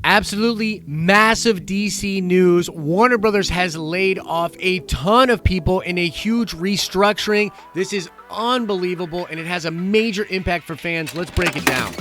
Absolutely massive DC news. Warner Brothers has laid off a ton of people in a huge restructuring. This is unbelievable, and it has a major impact for fans. Let's break it down.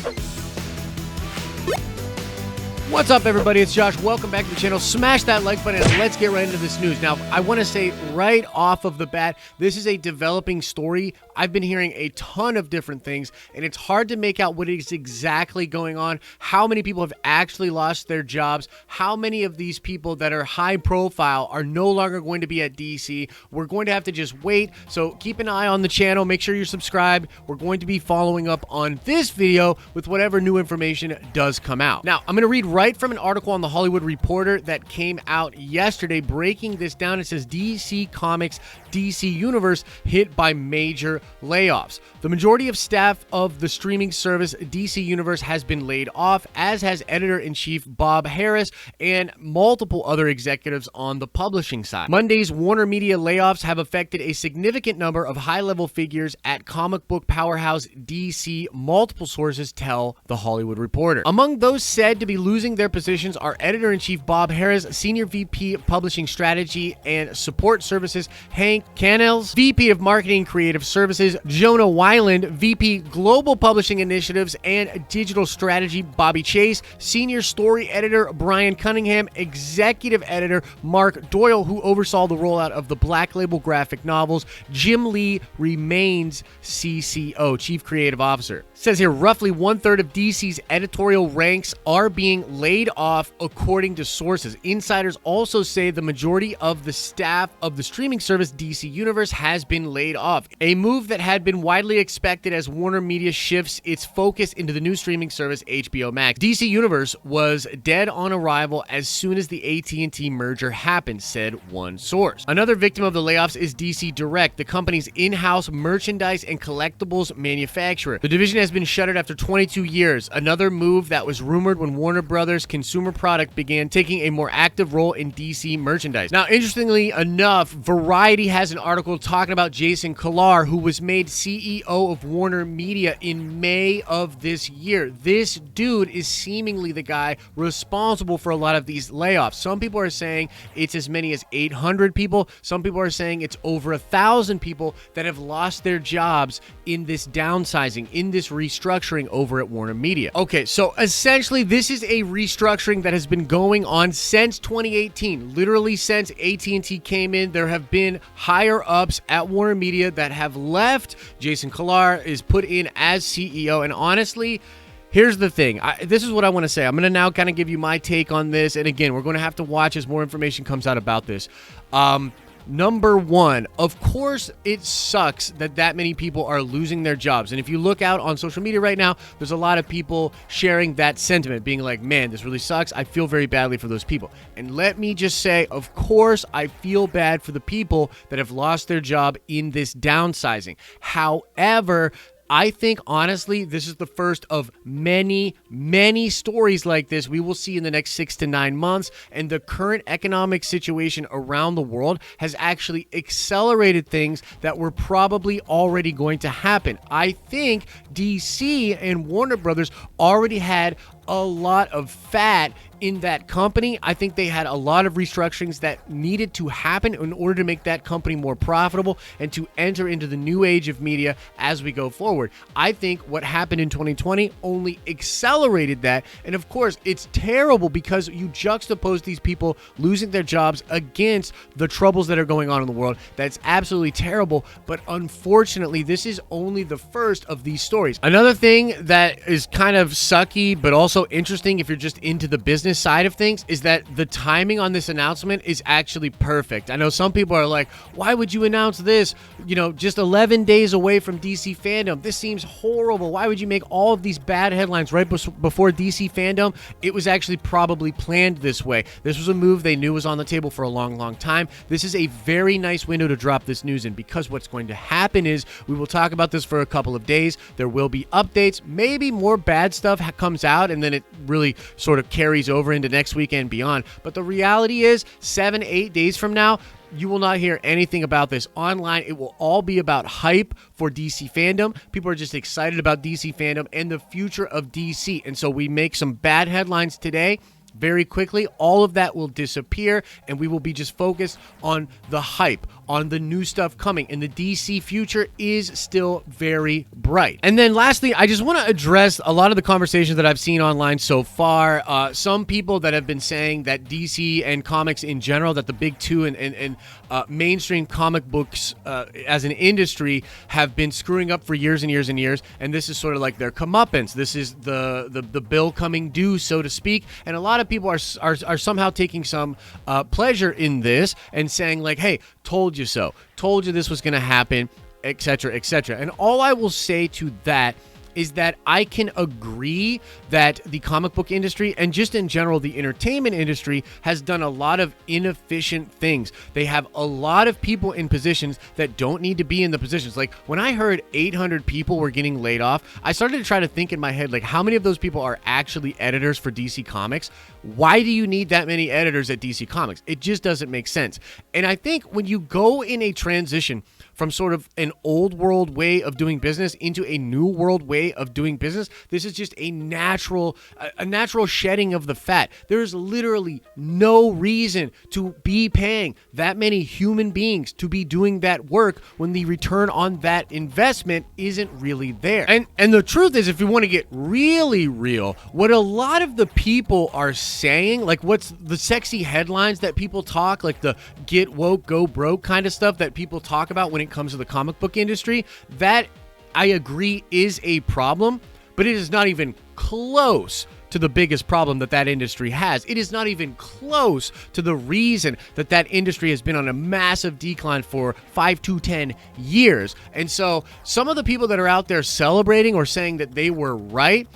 What's up, everybody? It's Josh. Welcome back to the channel. Smash that like button and let's get right into this news. Now, I want to say right off of the bat, this is a developing story. I've been hearing a ton of different things, and it's hard to make out what is exactly going on, how many people have actually lost their jobs, how many of these people that are high profile are no longer going to be at DC. We're going to have to just wait, so keep an eye on the channel. Make sure you're subscribed. We're going to be following up on this video with whatever new information does come out. Now, I'm going to read right from an article on The Hollywood Reporter that came out yesterday, breaking this down. It says DC Comics, DC Universe hit by major layoffs. The majority of staff of the streaming service DC Universe has been laid off, as has editor-in-chief Bob Harras and multiple other executives on the publishing side. Monday's Warner Media layoffs have affected a significant number of high-level figures at comic book powerhouse DC, multiple sources tell The Hollywood Reporter. Among those said to be losing their positions are editor-in-chief Bob Harras, Senior VP of Publishing Strategy and Support Services Hank Cannells, VP of Marketing Creative Services Jonah Weiland, VP Global Publishing Initiatives and Digital Strategy Bobby Chase, Senior Story Editor Brian Cunningham, Executive Editor Mark Doyle, who oversaw the rollout of the Black Label graphic novels. Jim Lee remains CCO, Chief Creative Officer. It says here roughly one-third of DC's editorial ranks are being laid off, according to sources. Insiders also say the majority of the staff of the streaming service DC Universe has been laid off, a move that had been widely expected as Warner Media shifts its focus into the new streaming service HBO Max. DC Universe was dead on arrival as soon as the AT&T merger happened, said one source. Another victim of the layoffs is DC Direct, the company's in-house merchandise and collectibles manufacturer. The division has been shuttered after 22 years, another move that was rumored when Warner Brothers Consumer Product began taking a more active role in DC merchandise. Now, interestingly enough, Variety has an article talking about Jason Kilar, who was made CEO of Warner Media in May of this year. This dude is seemingly the guy responsible for a lot of these layoffs. Some people are saying it's as many as 800 people. Some people are saying it's over 1,000 people that have lost their jobs in this downsizing, in this restructuring over at Warner Media. Okay, so essentially this is a restructuring that has been going on since 2018. Literally since AT&T came in, there have been higher ups at Warner Media that have left. Jason Kilar is put in as CEO, and honestly, here's the thing. This is what I want to say. I'm going to now kind of give you my take on this, and again, we're going to have to watch as more information comes out about this. Number one, of course, it sucks that many people are losing their jobs. And if you look out on social media right now, there's a lot of people sharing that sentiment, being like, man, this really sucks. I feel very badly for those people. And let me just say, of course, I feel bad for the people that have lost their job in this downsizing. However, I think, honestly, this is the first of many, many stories like this we will see in the next 6 to 9 months, and the current economic situation around the world has actually accelerated things that were probably already going to happen. I think DC and Warner Brothers already had a lot of fat in that company. I think they had a lot of restructurings that needed to happen in order to make that company more profitable and to enter into the new age of media as we go forward. I think what happened in 2020 only accelerated that. And of course, it's terrible because you juxtapose these people losing their jobs against the troubles that are going on in the world. That's absolutely terrible. But unfortunately, this is only the first of these stories. Another thing that is kind of sucky, but also interesting if you're just into the business side of things, is that the timing on this announcement is actually perfect. I know some people are like, why would you announce this, just 11 days away from DC fandom? This seems horrible. Why would you make all of these bad headlines right before DC fandom? It was actually probably planned this way. This was a move they knew was on the table for a long, long time. This is a very nice window to drop this news in, because what's going to happen is we will talk about this for a couple of days. There will be updates. Maybe more bad stuff comes out, and then it really sort of carries over into next week and beyond. But the reality is 7-8 days from now, you will not hear anything about this online. It will all be about hype for DC fandom. People are just excited about DC fandom and the future of DC. And so we make some bad headlines today, very quickly. All of that will disappear, and we will be just focused on the hype, on the new stuff coming, and the DC future is still very bright. And then lastly, I just want to address a lot of the conversations that I've seen online so far. Some people that have been saying that DC and comics in general, that the big two and mainstream comic books as an industry have been screwing up for years and years and years, and this is sort of like their comeuppance. This is the bill coming due, so to speak, and a lot of people are somehow taking some pleasure in this and saying like, hey, told you so, told you this was going to happen, etc., etc. And all I will say to that is that I can agree that the comic book industry and just in general the entertainment industry has done a lot of inefficient things. They have a lot of people in positions that don't need to be in the positions. Like when I heard 800 people were getting laid off, I started to try to think in my head, like, how many of those people are actually editors for DC Comics? Why do you need that many editors at DC Comics? It just doesn't make sense. And I think when you go in a transition from sort of an old world way of doing business into a new world way of doing business, this is just a natural shedding of the fat. There's literally no reason to be paying that many human beings to be doing that work when the return on that investment isn't really there. And the truth is, if you want to get really real, what a lot of the people are saying, like what's the sexy headlines that people talk, like the get woke, go broke kind of stuff that people talk about when it comes to the comic book industry, that I agree is a problem, but it is not even close to the biggest problem that industry has. It is not even close to the reason that industry has been on a massive decline for 5 to 10 years. And so some of the people that are out there celebrating or saying that they were right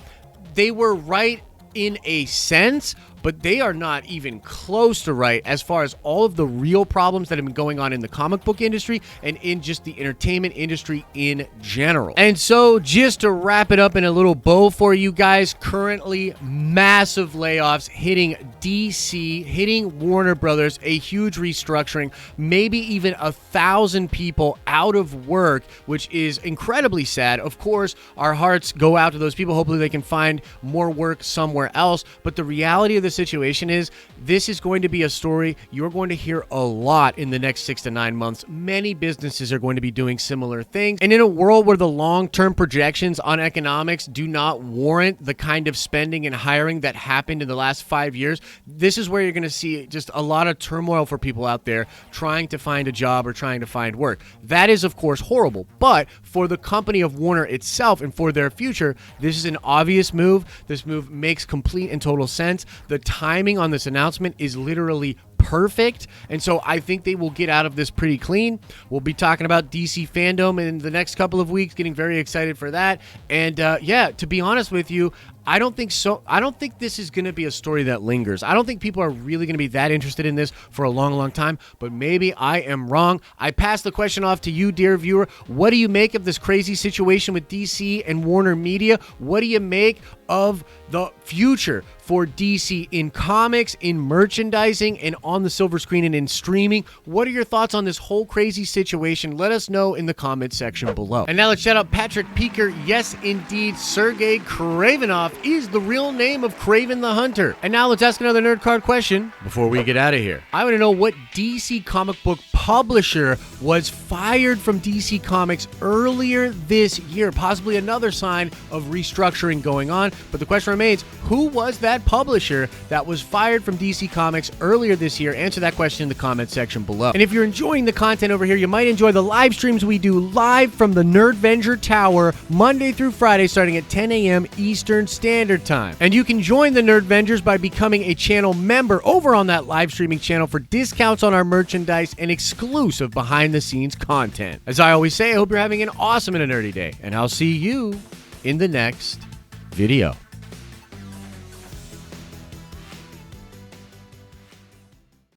in a sense, but they are not even close to right as far as all of the real problems that have been going on in the comic book industry and in just the entertainment industry in general. And so just to wrap it up in a little bow for you guys, currently massive layoffs hitting DC, hitting Warner Brothers, a huge restructuring, maybe even 1,000 people out of work, which is incredibly sad. Of course, our hearts go out to those people. Hopefully they can find more work somewhere else. But the reality of the situation is, this is going to be a story you're going to hear a lot in the next 6 to 9 months. Many businesses are going to be doing similar things. And in a world where the long-term projections on economics do not warrant the kind of spending and hiring that happened in the last 5 years, this is where you're going to see just a lot of turmoil for people out there trying to find a job or trying to find work. That is, of course, horrible. But for the company of Warner itself and for their future, this is an obvious move. This move makes complete and total sense. The timing on this announcement is literally perfect, and so I think they will get out of this pretty clean. We'll be talking about DC fandom in the next couple of weeks, getting very excited for that. And yeah, to be honest with you, I don't think so. I don't think this is going to be a story that lingers. I don't think people are really going to be that interested in this for a long, long time, but maybe I am wrong. I pass the question off to you, dear viewer. What do you make of this crazy situation with DC and Warner Media? What do you make of the future for DC in comics, in merchandising, and on the silver screen and in streaming? What are your thoughts on this whole crazy situation? Let us know in the comment section below. And now let's shout out Patrick Peeker. Yes, indeed, Sergei Kravenov is the real name of Kraven the Hunter. And now let's ask another nerd card question before we get out of here. I want to know what DC comic book publisher was fired from DC Comics earlier this year. Possibly another sign of restructuring going on. But the question remains, who was that publisher that was fired from DC Comics earlier this year? Answer that question in the comment section below. And if you're enjoying the content over here, you might enjoy the live streams we do live from the Nerdvenger Tower Monday through Friday starting at 10 a.m. Eastern Standard Time. And you can join the Nerdvengers by becoming a channel member over on that live streaming channel for discounts on our merchandise and exclusive behind-the-scenes content. As I always say, I hope you're having an awesome and a nerdy day, and I'll see you in the next video.